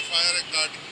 FIR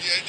JIT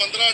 15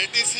ATC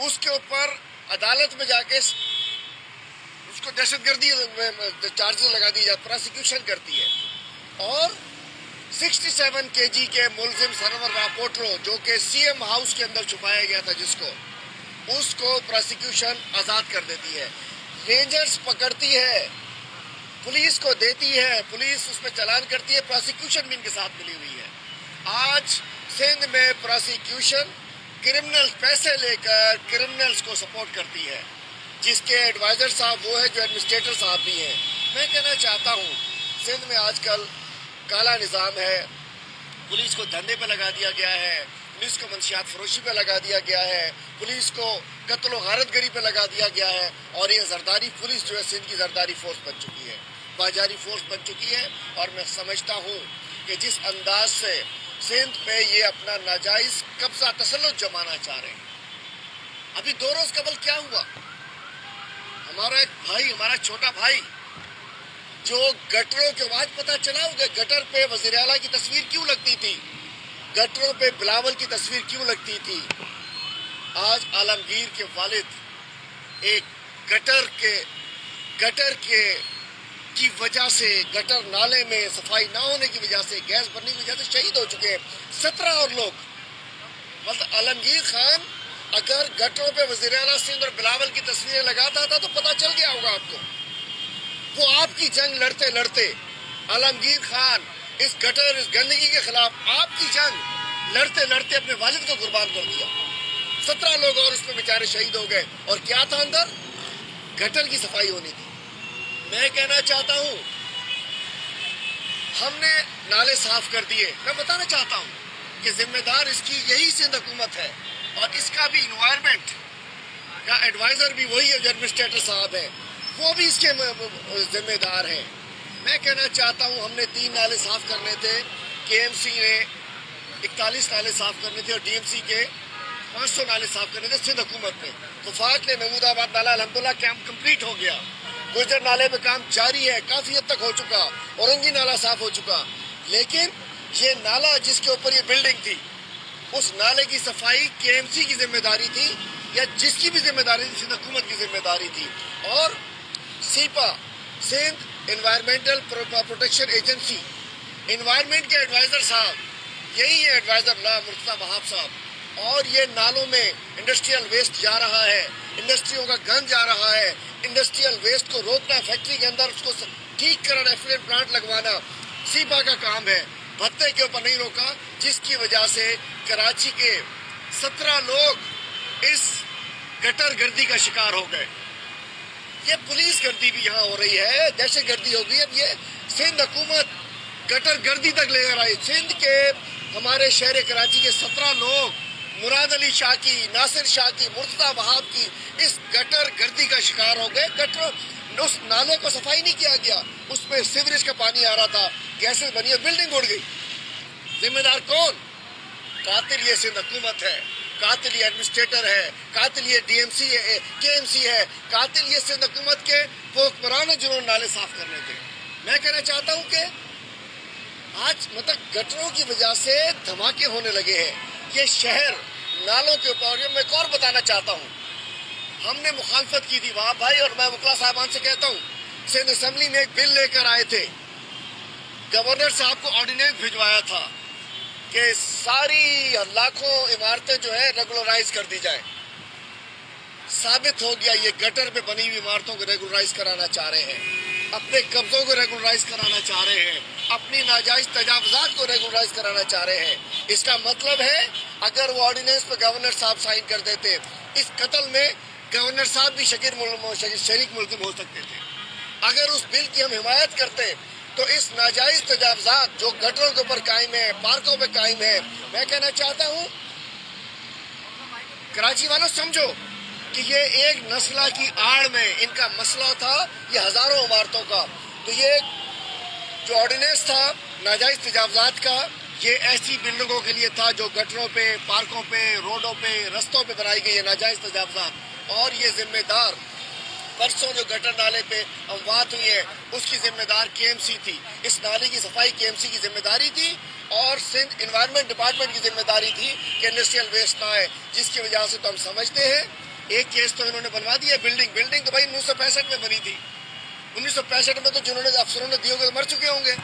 اس کے اوپر عدالت میں جا کے اس کو دہشت گردی چارجز لگا دی جاتی، پراسیکیوشن کرتی ہے. اور 67 kg کے ملزم سرور راپورٹرو جو کہ سی ایم ہاؤس کے اندر چھپایا گیا تھا اس کو پراسیکیوشن آزاد کر دیتی ہے. رینجرز پکڑتی ہے، پولیس کو دیتی ہے، پولیس اس میں چلان کرتی ہے، پراسیکیوشن بھی ان کے ساتھ ملی ہوئی ہے. آج سندھ میں پراسیکیوشن کرمنل پیسے لے کر کرمنلز کو سپورٹ کرتی ہے، جس کے ایڈوائزر صاحب وہ ہے جو ایڈمنسٹریٹر صاحب بھی ہیں. میں کہنا چاہتا ہوں سندھ میں آج کل کالا نظام ہے، پولیس کو دھندے پہ لگا دیا گیا ہے، پولیس کو منشیات فروشی پہ لگا دیا گیا ہے، پولیس کو قتل و غارت گری پہ لگا دیا گیا ہے. اور یہ زرداری پولیس جو ہے سندھ کی زرداری فورس بن چکی ہے، باجاری فورس بن چکی ہے. اور میں سمجھتا ہوں کہ جس انداز سے سندھ پہ یہ اپنا ناجائز قبضہ تسلط جمانا چاہ رہے ہیں. ابھی 2 روز قبل کیا ہوا، ہمارا ایک بھائی، ہمارا چھوٹا بھائی جو گٹروں کے بعد پتہ چلا ہوگا گٹر پہ وزیر اعلیٰ کی تصویر کیوں لگتی تھی، گٹروں پہ بلاول کی تصویر کیوں لگتی تھی. آج عالمگیر کے والد ایک گٹر کی وجہ سے، گٹر نالے میں صفائی نہ ہونے کی وجہ سے، گیس بھرنے کی وجہ سے شہید ہو چکے ہیں 17 اور لوگ. مطلب عالمگیر خان اگر گٹروں پہ وزیر اعلیٰ سندھ اور بلاول کی تصویریں لگاتا تھا تو پتہ چل گیا ہوگا آپ کو. وہ آپ کی جنگ لڑتے لڑتے عالمگیر خان اس گٹر، اس گندگی کے خلاف آپ کی جنگ لڑتے لڑتے اپنے والد کو قربان کر دیا. 17 لوگ اور اس میں بیچارے شہید ہو گئے. اور کیا تھا اندر؟ گٹر کی صفائی ہونی تھی. میں کہنا چاہتا ہوں ہم نے نالے صاف کر دیے. میں بتانا چاہتا ہوں کہ ذمہ دار اس کی یہی سندھ حکومت ہے، اور اس کا بھی انوائرمنٹ کا ایڈوائزر بھی وہی ہے جو ایڈمنسٹریٹر صاحب ہے، وہ بھی اس کے ذمہ دار ہیں. میں کہنا چاہتا ہوں ہم نے 3 نالے صاف کرنے تھے، کے ایم سی نے 41 نالے صاف کرنے تھے، اور ڈی ایم سی کے 500 نالے صاف کرنے تھے سندھ حکومت نے. وفاق نے محمود آباد نالہ الحمدللہ کام کمپلیٹ ہو گیا. گجر نالے پہ کام جاری ہے، کافی حد تک ہو چکا. اورنگی نالہ صاف ہو چکا. لیکن یہ نالہ جس کے اوپر یہ بلڈنگ تھی، اس نالے کی صفائی کے ایم سی کی ذمہ داری تھی، یا جس کی بھی ذمہ داری تھی سندھ حکومت کی ذمہ داری تھی. اور SEPA, Sindh environmental protection agency, environment کے ایڈوائزر صاحب یہی ہے ایڈوائزر مرتضیٰ وہاب صاحب. اور یہ نالوں میں انڈسٹریل ویسٹ جا رہا ہے، انڈسٹریوں کا گند جا رہا ہے. انڈسٹریل ویسٹ کو روکنا، فیکٹری کے اندر اس کو ٹھیک کرنا، ایفلوئنٹ پلانٹ لگوانا سیپا کا کام ہے. بھتے کے اوپر نہیں روکا، جس کی وجہ سے کراچی کے 17 لوگ اس گٹر گردی کا شکار ہو گئے. یہ پولیس گردی بھی یہاں ہو رہی ہے، دہشت گردی ہو گئی. اب یہ سندھ حکومت گٹر گردی تک لے کر آئی. سندھ کے ہمارے شہر کراچی کے 17 لوگ مراد علی شاہ کی، ناصر شاہ کی، مرتضیٰ وہاب کی اس گٹر گردی کا شکار ہو گئے. گٹر اس نالے کو صفائی نہیں کیا گیا، اس میں سیوریج کا پانی آ رہا تھا، گیسز بنی، بلڈنگ اڑ گئی. ذمہ دار کون؟ قاتل یہ سندھ حکومت ہے، قاتل یہ ایڈمنسٹریٹر ہے، قاتل یہ ڈی ایم سی ہے، کے ایم سی ہے، قاتل یہ سندھ حکومت کے حکمران ہیں جنہوں نے نالے صاف کرنے تھے. میں کہنا چاہتا ہوں کہ آج مطلب گٹروں کی وجہ سے دھماکے ہونے لگے ہیں یہ شہر نالوں کے اوپر. میں ایک اور بتانا چاہتا ہوں، ہم نے مخالفت کی تھی وہاں بھائی، اور میں وکلا صاحبان سے کہتا ہوں، سندھ اسمبلی میں ایک بل لے کر آئے تھے، گورنر صاحب کو آرڈیننس بھجوایا تھا کہ ساری لاکھوں عمارتیں جو ہے ریگولرائز کر دی جائیں. ثابت ہو گیا یہ گٹر پہ بنی ہوئی عمارتوں کو ریگولرائز کرانا چاہ رہے ہیں، اپنے قبضوں کو ریگولرائز کرانا چاہ رہے ہیں، اپنی ناجائز تجاوزات کو ریگولرائز کرانا چاہ رہے ہیں. اس کا مطلب ہے اگر وہ آرڈیننس پہ گورنر صاحب سائن کر دیتے، اس قتل میں گورنر صاحب بھی شریک ملزم ہو سکتے تھے. اگر اس بل کی ہم حمایت کرتے تو اس ناجائز تجاوزات جو گٹروں کے اوپر قائم ہے، پارکوں پہ قائم ہے، میں کہنا چاہتا ہوں کراچی والوں سمجھو کہ یہ ایک نسلہ کی آڑ میں ان کا مسئلہ تھا، یہ ہزاروں عمارتوں کا. تو یہ جو آرڈیننس تھا ناجائز تجاوزات کا، یہ ایسی بلڈنگوں کے لیے تھا جو گٹروں پہ، پارکوں پہ، روڈوں پہ، رستوں پہ بنائی گئی ہے ناجائز تجاوزات. اور یہ ذمہ دار پرسوں جو گٹر نالے پہ اموات ہوئی ہے اس کی ذمہ دار کے ایم سی تھی. اس نالے کی صفائی کے ایم سی کی ذمہ داری تھی، اور سندھ انوائرمنٹ ڈپارٹمنٹ کی ذمہ داری تھی کہ انڈسٹریل ویسٹ نہ آئے، جس کی وجہ سے تو ہم سمجھتے ہیں ایک کیس تو انہوں نے بنوا دیا بلڈنگ تو بھائی 1965 میں بنی تھی. 1965 میں تو جنہوں نے افسروں نے دی ہوگی مر چکے ہوں گے.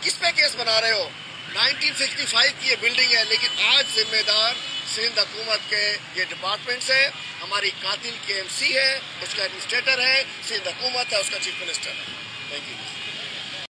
کس پہ کیس بنا رہے ہو؟ 1965 کی یہ بلڈنگ ہے، لیکن آج ذمہ دار سندھ حکومت کے یہ ڈپارٹمنٹس ہیں. ہماری قاتل کے ایم سی ہے، اس کا ایڈمنسٹریٹر ہے، سندھ حکومت ہے، اس کا چیف منسٹر ہے. Thank you.